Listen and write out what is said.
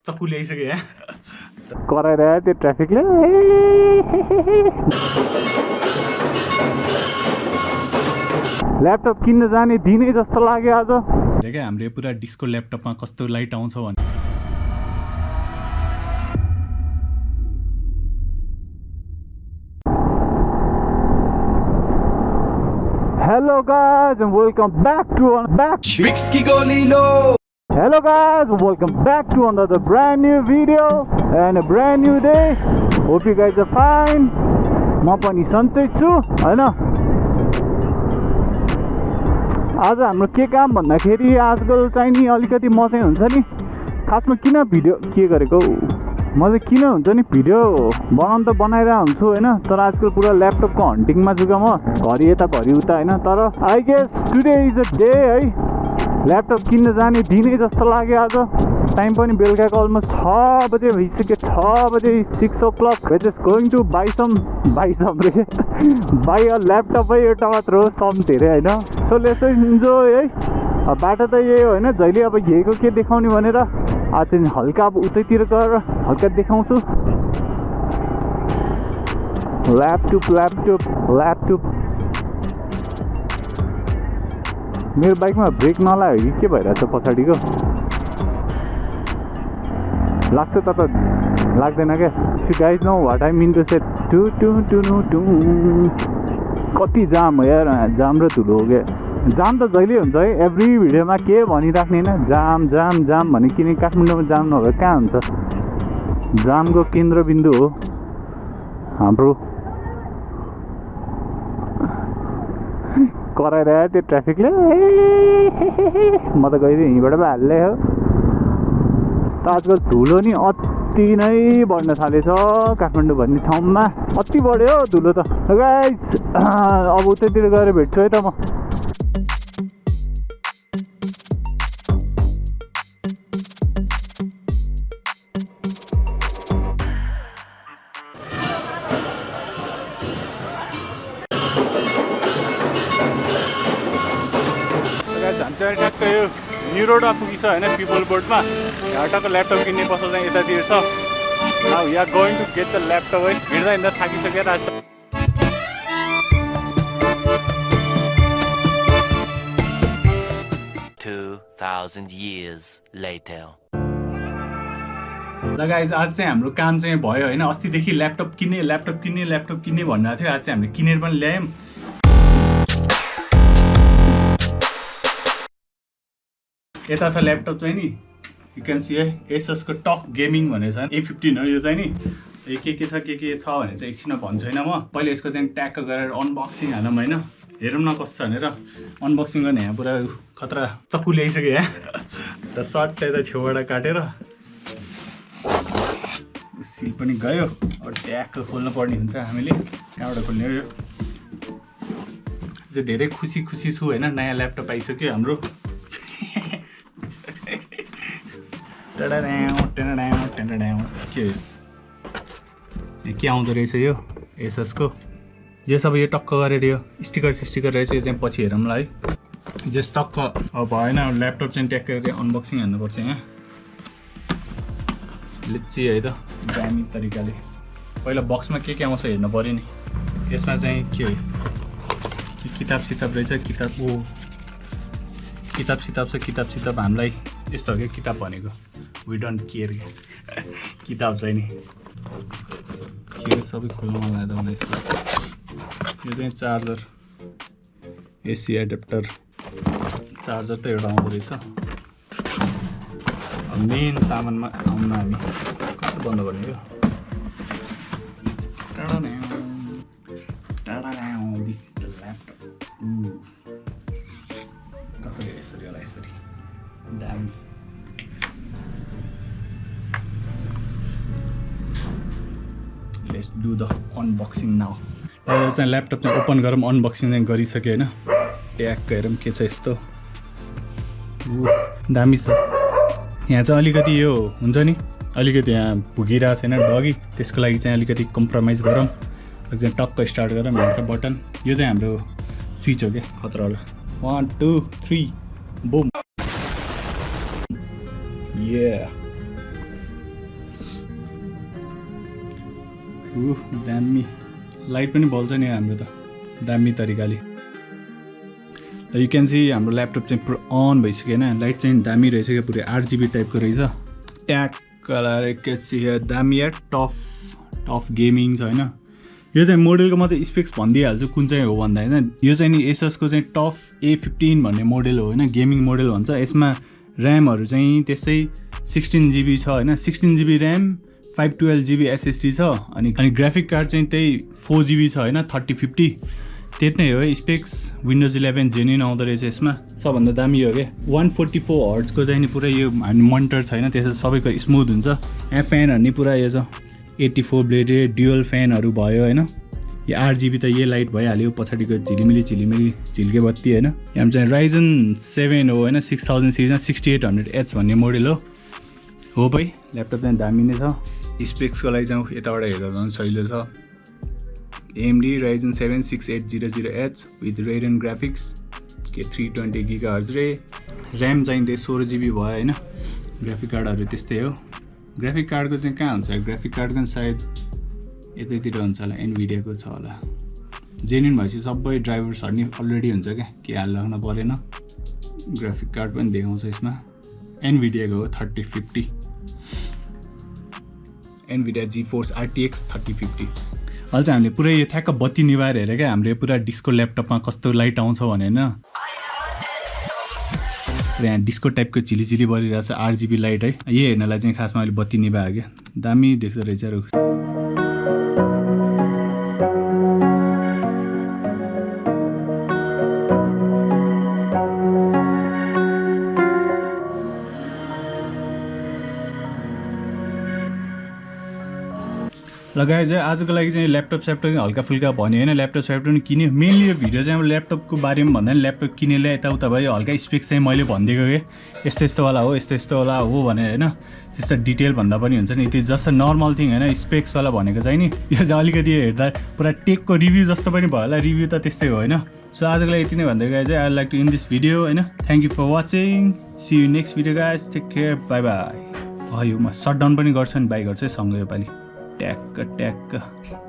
चक्कु ल्याइसक्यो यहाँ कराएर त्यो ट्राफिकले ल्यापटप किन्न जाने दिनै जस्तो लाग्यो आज क्या हाम्रो पुरा डिस्को ल्यापटपमा कस्तो लाइट आउँछ भने Hello guys and welcome back to Hello guys and welcome back to another brand new video and a brand new day. Hope you guys are fine. म पनि सन्चै छु हैन आज हाम्रो के काम भन्दाखेरि आजकल चाहिँ नि अलिकति म चाहिँ हुन्छ नि खासमा किन भिडियो के गरेको म चाहिँ किन हुन्छ नि भिडियो बनाउन त बनाइरहेको हुन्छु हैन तर आजकल पुरा ल्यापटपको हन्टिङमा छु म घरि यता घरि उता हैन तर I guess today is a day है ल्यापटप किन्न जाने दिनै जस्तो लाग्यो आज टाइम पनि बेलुकाको अलमोस्ट 6 बजे भइसक्यो 6 बजे 6 o'clock we're just going to buy some buy a laptop है एउटा मात्र हो सम धेरै हैन सो लेट्स इन्जोय है बाटो त यही हो हैन जहिले अब यहीको के देखाउने भनेर आज चाहिँ हल्का अब उतैतिर गएर हल्का देखाउँछु ल्यापटप मेरो बाइकमा ब्रेक नलाग्यो कि के भइरहेछ पछाडिको लाग्छ त लाग्दैन क्या you guys know what I mean to say to कति जाम हो यार जाम र धुलो हो क्या जाम त जहिले हुन्छ है एभ्री भिडियोमा के भनिराख्ने होइन जाम भने किन काठमाडौँमा जाम नभए कहाँ हुन्छ जामको केन्द्रबिन्दु हो हाम्रो कराएर त्यो ट्राफिकले म त गइदिएँ यहीँबाट पो हाल्दै हो त आजकल धुलो नि अति नै बढ्न थालेछ काठमाडौँ भन्ने ठाउँमा अति बढ्यो धुलो त गाइस अब उतैतिर गएर भेट्छु है त म ट्याक्क यो न्यु रोडमा पुगिछ होइन पिपल बोर्डमा यहाँ टक्क ल्यापटप किन्ने पसल चाहिँ यतातिर छ now we are going to get the laptop है हिँड्दा हिँड्दा थाकिसक्यो आज 2000 years later. ल गाइज आज चाहिँ हाम्रो काम चाहिँ भयो होइन अस्तिदेखि ल्यापटप किन्ने भनिरहेको थियो आज चाहिँ हामीले किनेर पनि ल्यायौँ यता छ ल्यापटप चाहिँ नि यु क्यान सी है एसएस को टप गेमिङ भनेको छ A15 हो यो चाहिँ नि के छ भने चाहिँ एकछिनमा भन्छु होइन म पहिले यसको चाहिँ ट्याग गरेर अनबक्सिङ हालौँ होइन हेरौँ न कस्तो छ भनेर अनबक्सिङ गर्ने यहाँ पुरा खतरा चक्कु ल्याइसक्यो यहाँ त सर्ट यता छेउबाट काटेर सिल पनि गयो अब ट्याग खोल्नु पर्ने हुन्छ हामीले त्यहाँबाट खोल्ने हो यो चाहिँ धेरै खुसी छु होइन नयाँ ल्यापटप आइसक्यो हाम्रो के आउँदो रहेछ यो एसएसको यो सब यो टक्क गरेर यो स्टिकर रहेछ यो चाहिँ पछि हेरौँ ल है जस टक्क अब भएन ल्यापटप चाहिँ ट्याक गरेर अनबक्सिङ हान्नुपर्छ यहाँ लिच्ची है त दामी तरिकाले पहिला बक्समा के आउँछ हेर्नु पऱ्यो नि यसमा चाहिँ के हो किताब रहेछ किताब हामीलाई यस्तो हो क्या किताब भनेको वी डोन्ट केयर किताब चाहिँ नि के सबै खोल्न मन लाग्दा मलाई यसको यो चाहिँ चार्जर एसी एडेप्टर चार्जर त एउटा आउँदो रहेछ मेन सामानमा आउन हामी कस्तो बन्द गर्ने हो दिस इज द ल्यापटप कसरी यसरी होला यसरी दामी let's do the unboxing now यो चाहिँ ल्यापटप चाहिँ ओपन गरौँ अनबक्सिङ चाहिँ गरिसक्यो होइन ट्याग हेरौँ के छ यस्तो दामी छ यहाँ चाहिँ अलिकति यो हुन्छ नि अलिकति यहाँ भुगिरहेको छैन डगी त्यसको लागि चाहिँ अलिकति कम्प्रोमाइज गरौँ चाहिँ टक्क स्टार्ट गरौँ यहाँ छ बटन यो चाहिँ हाम्रो स्विच हो क्या खतरावाला 1 2 3 बुम दामी लाइट पनि बल्छ नि हाम्रो त दामी तरिकाले यु क्यान सी हाम्रो ल्यापटप चाहिँ पुरा अन भइसक्यो होइन लाइट चाहिँ दामी रहेछ क्या पुरै 8GB टाइपको रहेछ ट्याग कलर एकैछिन दामी या टफ गेमिङ छ होइन यो चाहिँ मोडलको म चाहिँ स्पेक्स भनिदिइहाल्छु कुन चाहिँ हो भन्दा होइन यो चाहिँ नि एसएसको चाहिँ टफ A15 भन्ने मोडल हो होइन गेमिङ मोडल भन्छ यसमा ऱ्यामहरू चाहिँ त्यस्तै 16GB छ होइन 16GB ऱ्याम 512GB SSD छ अनि ग्राफिक कार्ड चाहिँ त्यही 4GB छ होइन 3050 त्यति नै हो स्पेक्स विन्डोज 11 जेन्युन आउँदो रहेछ यसमा सबभन्दा दामी हो क्या 144 हर्ट्जको चाहिँ नि पुरा यो हामी मोनिटर छैन त्यसो सबैको स्मुथ हुन्छ यहाँ फ्यानहरू नि पुरा यो छ 84 ब्लेडेड ड्युअल फ्यानहरू भयो होइन यो 8GB त यो लाइट भइहाल्यो पछाडिको झिलिमिली झिल्के बत्ती होइन यहाँ चाहिँ Ryzen 7 हो होइन 6000 सिरिजमा 6800H भन्ने मोडल हो भाइ ल्यापटप चाहिँ दामी नै छ स्पेक्सको लागि चाहिँ यताबाट हेर्दा झन् सहिलो छ AMD Ryzen 7 6800H with Radeon graphics के 320 GHz ऱ्याम चाहिँ त्यही 16GB भयो होइन ग्राफिक कार्डहरू त्यस्तै हो ग्राफिक कार्डको चाहिँ कहाँ हुन्छ ग्राफिक कार्ड पनि सायद यतैतिर हुन्छ होला एनभिडियाको छ होला जेन्युन भएपछि सबै ड्राइभर्सहरू नि अलरेडी हुन्छ क्या के हाल राख्न परेन ग्राफिक कार्ड पनि देखाउँछ यसमा एनभिडियाको हो 3050 एनभिडिया GeForce RTX 3050 अहिले चाहिँ हामीले पुरै यो ठ्याक्क बत्ती निभाएर हेरेर क्या हाम्रो पुरा डिस्को ल्यापटपमा कस्तो लाइट आउँछ भने होइन यहाँ डिस्को टाइपको चिली बलिरहेको छ 8GB लाइट है यो हेर्नलाई चाहिँ खासमा अहिले बत्ती निभायो क्या दामी देख्दो रहेछ रुख लगाए चाहिँ आजको लागि चाहिँ ल्यापटप हल्का फुल्का भन्यो होइन ल्यापटप पनि किन्यो मेनली यो भिडियो चाहिँ अब ल्यापटपको बारेमा भन्दा नि ल्यापटप किनेले यताउता भयो हल्का स्पेक्स चाहिँ मैले भनिदिएको कि यस्तोवाला हो यस्तोवाला हो भनेर होइन त्यस्तो डिटेल भन्दा पनि हुन्छ नि त्यो जस्तो नर्मल थिङ होइन स्पेक्सवाला भनेको चाहिँ नि यो चाहिँ अलिकति हेर्दा पुरा टेकको रिभ्यू जस्तो पनि भयो होला रिभ्यू त त्यस्तै हो होइन सो आजको लागि यति नै भन्दै गए चाहिँ I like to in this video होइन thank you for watching see you next video guys take care bye bye यो म सटडाउन पनि गर्छु नि बाई गर्छु सँगै योपालि ट्याक्क